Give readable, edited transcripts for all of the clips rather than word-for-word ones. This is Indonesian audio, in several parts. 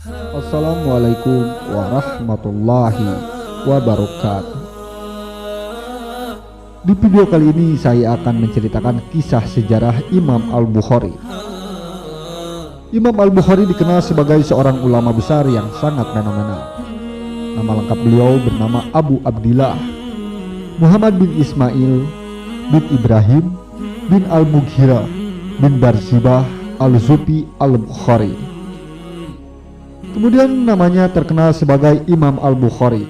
Assalamualaikum warahmatullahi wabarakatuh. Di video kali ini saya akan menceritakan kisah sejarah Imam Al-Bukhari. Imam Al-Bukhari dikenal sebagai seorang ulama besar yang sangat fenomenal. Nama lengkap beliau bernama Abu Abdillah Muhammad bin Ismail bin Ibrahim bin Al-Mughirah bin Barzibah Al-Zupi Al-Bukhari. Kemudian namanya terkenal sebagai Imam Al-Bukhari.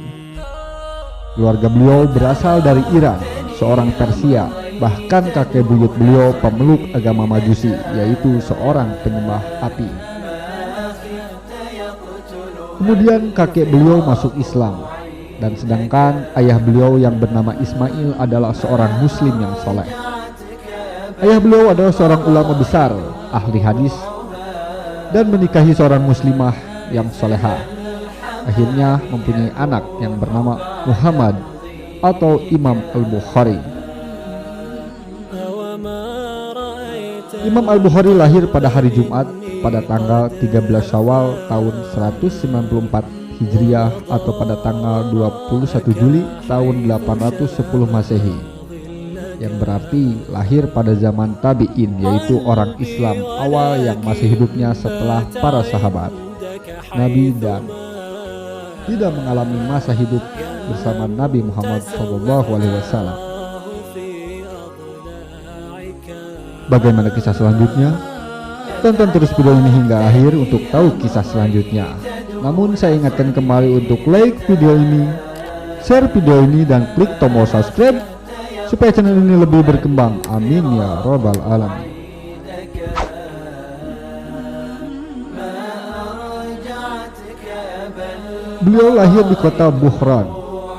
Keluarga beliau berasal dari Iran, seorang Persia. Bahkan kakek buyut beliau pemeluk agama Majusi, yaitu seorang penyembah api. Kemudian kakek beliau masuk Islam, dan sedangkan ayah beliau yang bernama Ismail adalah seorang muslim yang soleh. Ayah beliau adalah seorang ulama besar, ahli hadis, dan menikahi seorang muslimah yang soleha. Akhirnya mempunyai anak yang bernama Muhammad atau Imam Al-Bukhari. Imam Al-Bukhari lahir pada hari Jumat pada tanggal 13 Syawal tahun 194 Hijriah atau pada tanggal 21 Juli tahun 810 Masehi, yang berarti lahir pada zaman tabi'in, yaitu orang Islam awal yang masih hidupnya setelah para sahabat Nabi dan tidak mengalami masa hidup bersama Nabi Muhammad SAW. Bagaimana kisah selanjutnya? Tonton terus video ini hingga akhir untuk tahu kisah selanjutnya. Namun saya ingatkan kembali untuk like video ini, share video ini, dan klik tombol subscribe supaya channel ini lebih berkembang. Amin ya robbal alamin. Beliau lahir di kota Bukhran,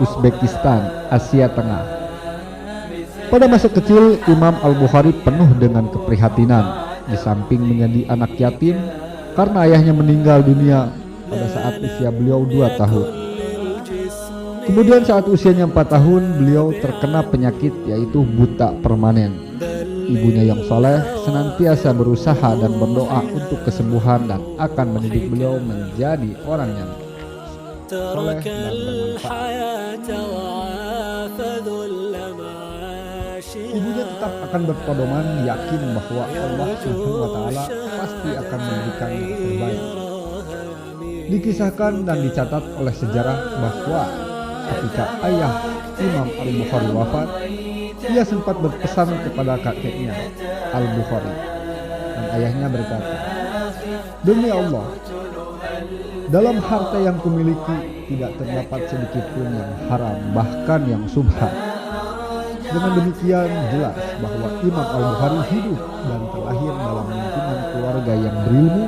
Uzbekistan, Asia Tengah. Pada masa kecil, Imam Al-Bukhari penuh dengan keprihatinan. Di samping menjadi anak yatim karena ayahnya meninggal dunia pada saat usia beliau 2 tahun. Kemudian saat usianya 4 tahun, beliau terkena penyakit yaitu buta permanen. Ibunya yang soleh senantiasa berusaha dan berdoa untuk kesembuhan dan akan mendidik beliau menjadi orang yang soleh dan bermanfaat. Ibunya tetap akan berpedoman yakin bahwa Allah Subhanahu wa Ta'ala pasti akan memberikan yang terbaik. Dikisahkan dan dicatat oleh sejarah bahwa ketika ayah Imam Al-Bukhari wafat, ia sempat berpesan kepada kakeknya Al-Bukhari, dan ayahnya berkata, "Demi Allah, dalam harta yang kumiliki tidak terdapat sedikit pun yang haram, bahkan yang subhat." Dengan demikian jelas bahwa Imam Al-Bukhari hidup dan terlahir dalam lingkungan keluarga yang berilmu,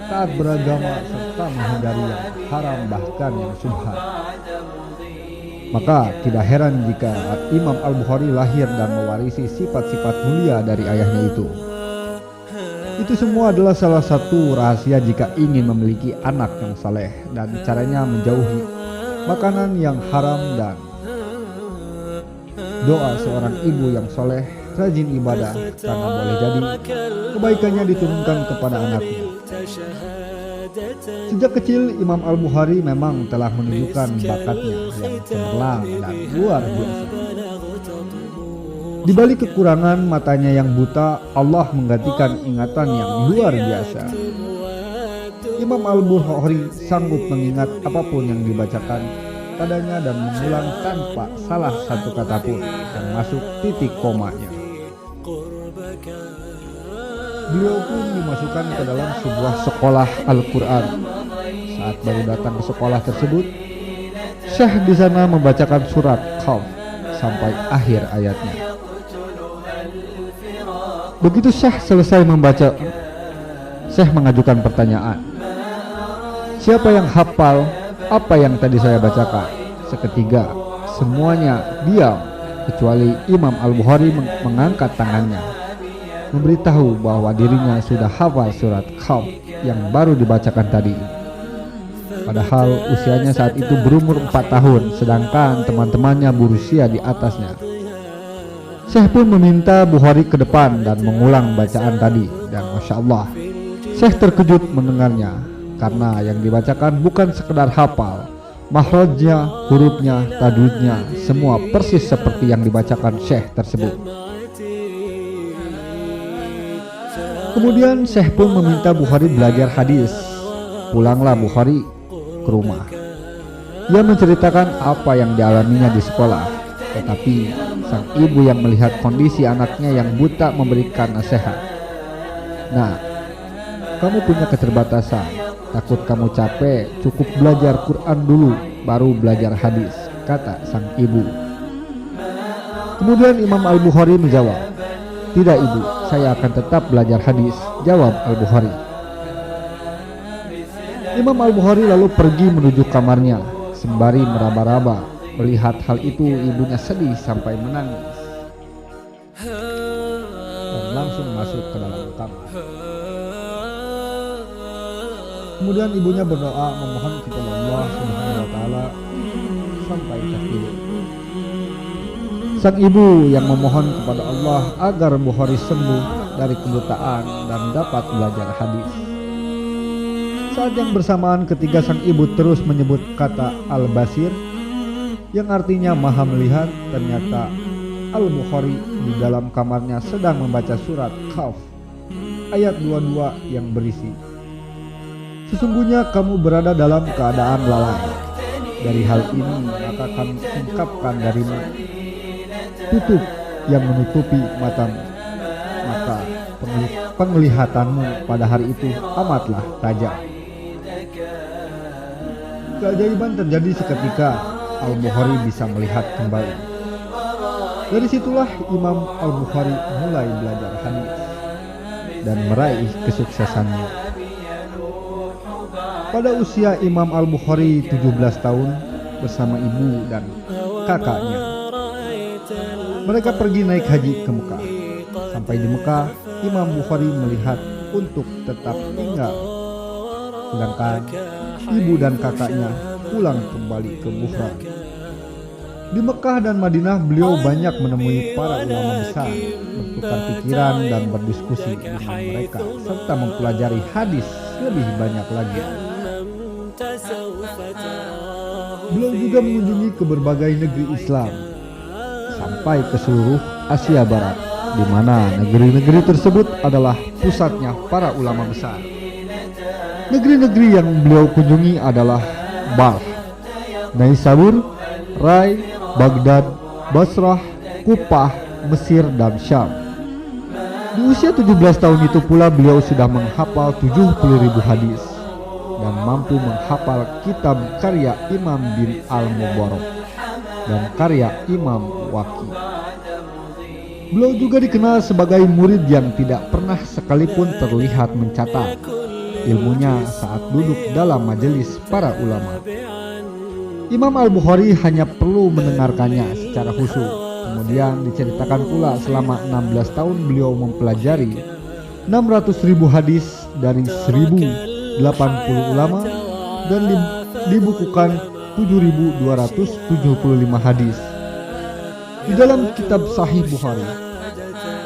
taat beragama, serta menghindari yang haram bahkan yang subhat. Maka tidak heran jika Imam Al-Bukhari lahir dan mewarisi sifat-sifat mulia dari ayahnya itu. Itu semua adalah salah satu rahasia jika ingin memiliki anak yang saleh, dan caranya menjauhi makanan yang haram dan doa seorang ibu yang soleh, rajin ibadah, karena boleh jadi kebaikannya diturunkan kepada anaknya. Sejak kecil Imam Al-Bukhari memang telah menunjukkan bakatnya yang cemerlang dan luar biasa. Di balik kekurangan matanya yang buta, Allah menggantikan ingatan yang luar biasa. Imam Al-Bukhari sanggup mengingat apapun yang dibacakan padanya dan mengulang tanpa salah satu kata pun yang masuk titik komanya. Beliau pun dimasukkan ke dalam sebuah sekolah Al-Quran. Saat baru datang ke sekolah tersebut, Syekh di sana membacakan surat Qaf sampai akhir ayatnya. Begitu Syekh selesai membaca, Syekh mengajukan pertanyaan, "Siapa yang hafal apa yang tadi saya bacakan?" Seketika semuanya diam kecuali Imam Al-Bukhari mengangkat tangannya, memberitahu bahwa dirinya sudah hafal surat Qaf yang baru dibacakan tadi. Padahal usianya saat itu berumur 4 tahun, sedangkan teman-temannya berusia di atasnya. Syekh pun meminta Bukhari ke depan dan mengulang bacaan tadi, dan Masya Allah, Syekh terkejut mendengarnya. karena yang dibacakan bukan sekedar hafal, makhrajnya, hurufnya, tajwidnya, semua persis seperti yang dibacakan syekh tersebut. Kemudian syekh pun meminta Bukhari belajar hadis. Pulanglah Bukhari ke rumah. Ia menceritakan apa yang dialaminya di sekolah, tetapi sang ibu yang melihat kondisi anaknya yang buta memberikan nasihat. Nah, kamu punya keterbatasan, takut kamu capek, cukup belajar Quran dulu, baru belajar hadis, kata sang ibu. Kemudian Imam Al-Bukhari menjawab, tidak ibu, saya akan tetap belajar hadis, jawab Al-Bukhari. Imam Al-Bukhari lalu pergi menuju kamarnya, sembari meraba-raba. Melihat hal itu ibunya sedih sampai menangis dan langsung masuk ke dalam kamar. Kemudian ibunya berdoa memohon kepada Allah Subhanahu wa taala sampai tertidur. Sang ibu yang memohon kepada Allah agar Bukhari sembuh dari kebutaan dan dapat belajar hadis. Saat yang bersamaan ketika sang ibu terus menyebut kata Al-Basir yang artinya maha melihat, ternyata Al-Bukhari di dalam kamarnya sedang membaca surat Kahf ayat 22 yang berisi, sesungguhnya kamu berada dalam keadaan lalai. Dari hal ini maka kami singkapkan darimu tutup yang menutupi matamu, maka penglihatanmu pada hari itu amatlah tajam. Keajaiban terjadi seketika Al-Bukhari bisa melihat kembali. Dari situlah Imam Al-Bukhari mulai belajar hadis dan meraih kesuksesannya. Pada usia Imam Al-Bukhari 17 tahun bersama ibu dan kakaknya, mereka pergi naik haji ke Mekah. Sampai di Mekah, Imam Bukhari melihat untuk tetap tinggal, sedangkan ibu dan kakaknya pulang kembali ke Bukhara. Di Mekah dan Madinah beliau banyak menemui para ulama besar, bertukar pikiran dan berdiskusi dengan mereka, serta mempelajari hadis lebih banyak lagi. Beliau juga mengunjungi ke berbagai negeri Islam, sampai ke seluruh Asia Barat, di mana negeri-negeri tersebut adalah pusatnya para ulama besar. Negeri-negeri yang beliau kunjungi adalah Balkh, Naisabur, Rai, Baghdad, Basrah, Kufah, Mesir, dan Syam. Di usia 17 tahun itu pula beliau sudah menghafal 70.000 hadis dan mampu menghafal kitab karya Imam bin Al-Mubarak dan karya Imam Waqi. Beliau juga dikenal sebagai murid yang tidak pernah sekalipun terlihat mencatat ilmunya saat duduk dalam majelis para ulama. Imam Al-Bukhari hanya perlu mendengarkannya secara khusyuk. Kemudian diceritakan pula selama 16 tahun beliau mempelajari 600.000 hadis dari 1.080 ulama dan dibukukan 7.275 hadis di dalam kitab Sahih Bukhari.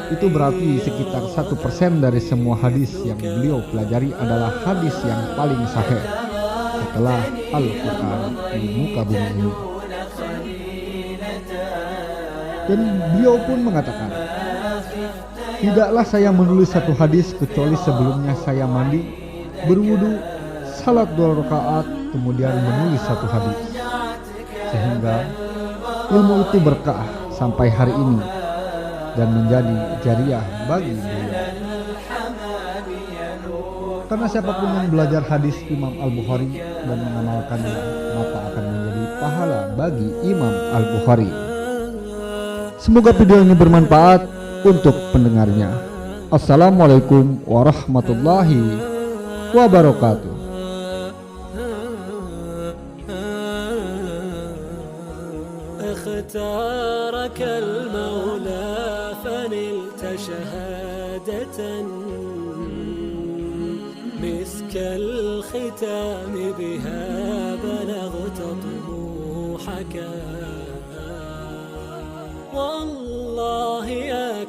Itu berarti sekitar 1% dari semua hadis yang beliau pelajari adalah hadis yang paling sahih setelah Al-Quran di muka bumi ini. Dan beliau pun mengatakan, tidaklah saya menulis satu hadis kecuali sebelumnya saya mandi, berwudu, salat 2 rakaat, kemudian menulis satu hadis, sehingga ilmu itu berkah sampai hari ini dan menjadi jariah bagi beliau. Karena siapapun yang belajar hadis Imam Al-Bukhari dan mengamalkannya, maka akan menjadi pahala bagi Imam Al-Bukhari. Semoga video ini bermanfaat untuk pendengarnya. Assalamualaikum warahmatullahi wabarakatuh. اختارك المولى فنلت شهادة مسك الختام بها بلغت طموحك والله يا